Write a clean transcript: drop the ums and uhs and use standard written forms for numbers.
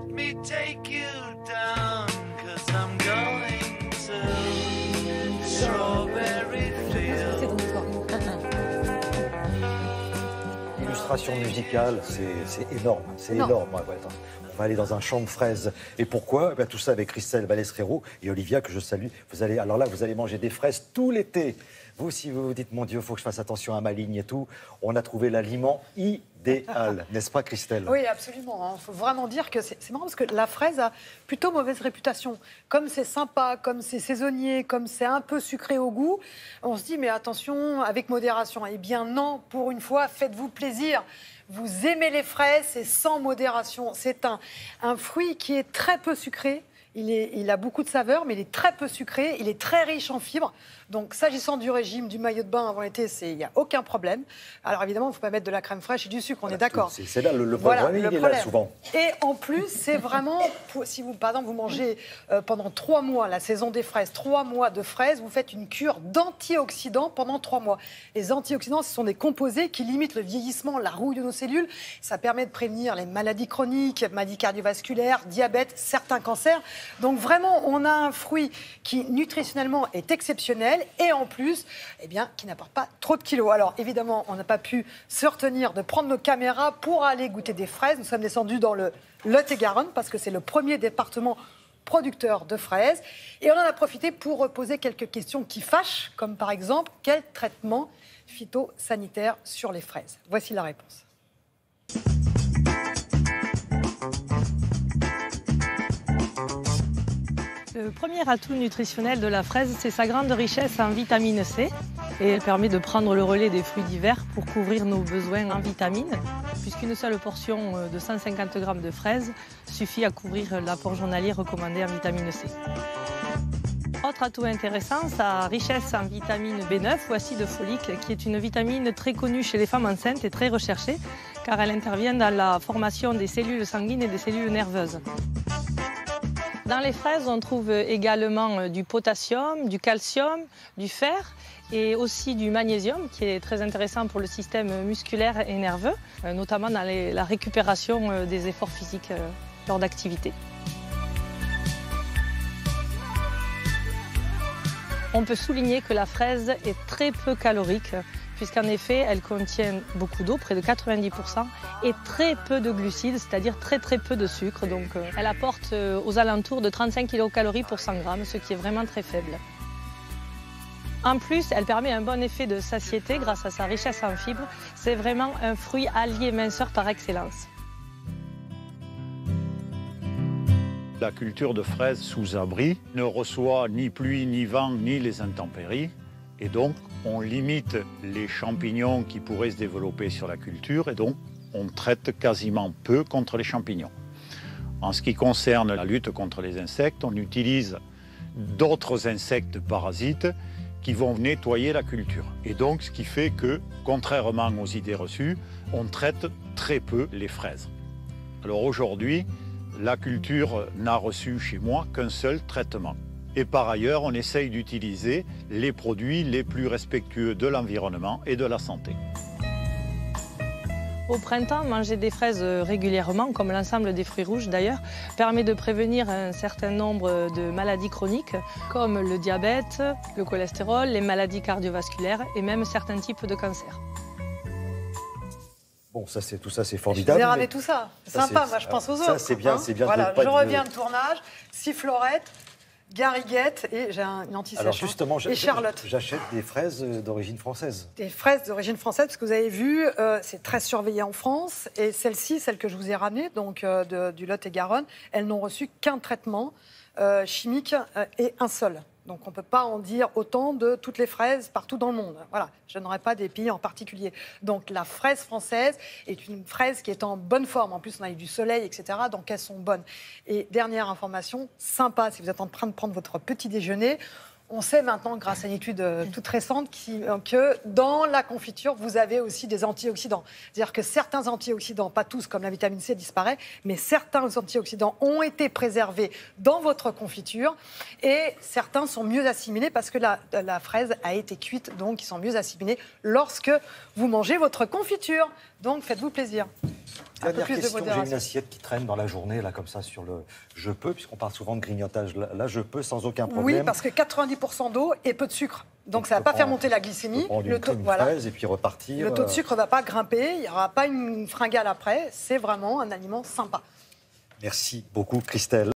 let me take you down, 'cause I'm going to Strawberry Fields. L'illustration musicale, c'est énorme, c'est énorme. Ouais, attends. On va aller dans un champ de fraises. Et pourquoi? Tout ça avec Christelle Balesrero et Olivia, que je salue. Alors là, vous allez manger des fraises tout l'été. Vous, si vous vous dites, mon Dieu, il faut que je fasse attention à ma ligne et tout, on a trouvé l'aliment idéal, n'est-ce pas, Christelle? Oui, absolument. Il faut vraiment dire que c'est marrant parce que la fraise a plutôt mauvaise réputation. Comme c'est sympa, comme c'est saisonnier, comme c'est un peu sucré au goût, on se dit, mais attention, avec modération. Eh bien non, pour une fois, faites-vous plaisir. Vous aimez les fraises, c'est sans modération. C'est un fruit qui est très peu sucré. Il a beaucoup de saveur, mais il est très peu sucré, il est très riche en fibres. Donc, s'agissant du régime, du maillot de bain avant l'été, il n'y a aucun problème. Alors, évidemment, il ne faut pas mettre de la crème fraîche et du sucre, on est d'accord. C'est là le problème, il est là souvent. Et en plus, c'est vraiment, si vous, par exemple, vous mangez pendant 3 mois, la saison des fraises, 3 mois de fraises, vous faites une cure d'antioxydants pendant 3 mois. Les antioxydants, ce sont des composés qui limitent le vieillissement, la rouille de nos cellules. Ça permet de prévenir les maladies chroniques, maladies cardiovasculaires, diabète, certains cancers. Donc vraiment, on a un fruit qui nutritionnellement est exceptionnel et en plus, eh bien, qui n'apporte pas trop de kilos. Alors évidemment, on n'a pas pu se retenir de prendre nos caméras pour aller goûter des fraises. Nous sommes descendus dans le Lot-et-Garonne parce que c'est le premier département producteur de fraises. Et on en a profité pour poser quelques questions qui fâchent, comme par exemple, quel traitement phytosanitaire sur les fraises? Voici la réponse. Le premier atout nutritionnel de la fraise, c'est sa grande richesse en vitamine C. Et elle permet de prendre le relais des fruits d'hiver pour couvrir nos besoins en vitamines, puisqu'une seule portion de 150 g de fraises suffit à couvrir l'apport journalier recommandé en vitamine C. Autre atout intéressant, sa richesse en vitamine B9 ou acide folique, qui est une vitamine très connue chez les femmes enceintes et très recherchée, car elle intervient dans la formation des cellules sanguines et des cellules nerveuses. Dans les fraises, on trouve également du potassium, du calcium, du fer et aussi du magnésium qui est très intéressant pour le système musculaire et nerveux, notamment dans la récupération des efforts physiques lors d'activités. On peut souligner que la fraise est très peu calorique, puisqu'en effet, elle contient beaucoup d'eau, près de 90%, et très peu de glucides, c'est-à-dire très peu de sucre. Donc elle apporte aux alentours de 35 kcal pour 100 g, ce qui est vraiment très faible. En plus, elle permet un bon effet de satiété grâce à sa richesse en fibres. C'est vraiment un fruit allié minceur par excellence. La culture de fraises sous abri ne reçoit ni pluie, ni vent, ni les intempéries. Et donc, on limite les champignons qui pourraient se développer sur la culture et donc on traite quasiment peu contre les champignons. En ce qui concerne la lutte contre les insectes, on utilise d'autres insectes parasites qui vont nettoyer la culture. Et donc, ce qui fait que, contrairement aux idées reçues, on traite très peu les fraises. Alors aujourd'hui, la culture n'a reçu chez moi qu'un seul traitement. Et par ailleurs, on essaye d'utiliser les produits les plus respectueux de l'environnement et de la santé. Au printemps, manger des fraises régulièrement, comme l'ensemble des fruits rouges d'ailleurs, permet de prévenir un certain nombre de maladies chroniques, comme le diabète, le cholestérol, les maladies cardiovasculaires et même certains types de cancers. Bon, tout ça, c'est formidable. Vous avez ramené tout ça. C'est sympa, moi je pense aux autres. Ça, c'est bien, c'est bien. Voilà, je reviens de tournage, sifflorette, gariguette et j'ai une anti-sèche. Alors justement, et Charlotte. J'achète des fraises d'origine française. Des fraises d'origine française, parce que vous avez vu, c'est très surveillé en France. Et celles-ci, celles que je vous ai ramenées, donc du Lot-et-Garonne, elles n'ont reçu qu'un traitement chimique et un seul. Donc on ne peut pas en dire autant de toutes les fraises partout dans le monde. Voilà, je n'aurais pas des pays en particulier. Donc la fraise française est une fraise qui est en bonne forme. En plus, on a eu du soleil, etc. Donc elles sont bonnes. Et dernière information, sympa, si vous êtes en train de prendre votre petit déjeuner, on sait maintenant, grâce à une étude toute récente, que dans la confiture, vous avez aussi des antioxydants. C'est-à-dire que certains antioxydants, pas tous, comme la vitamine C disparaît, mais certains antioxydants ont été préservés dans votre confiture et certains sont mieux assimilés parce que la fraise a été cuite, donc ils sont mieux assimilés lorsque vous mangez votre confiture. Donc faites-vous plaisir. Dernière plus de question, j'ai modération. une assiette qui traîne dans la journée, là, comme ça, sur le je peux, puisqu'on parle souvent de grignotage. Là, je peux sans aucun problème. Oui, parce que 90% d'eau et peu de sucre. Donc ça ne Je va pas peux faire prendre- monter la Je glycémie. peux prendre Le une voilà. fraise et puis repartir. Le taux de sucre ne va pas grimper, il n'y aura pas une fringale après. C'est vraiment un aliment sympa. Merci beaucoup, Christelle.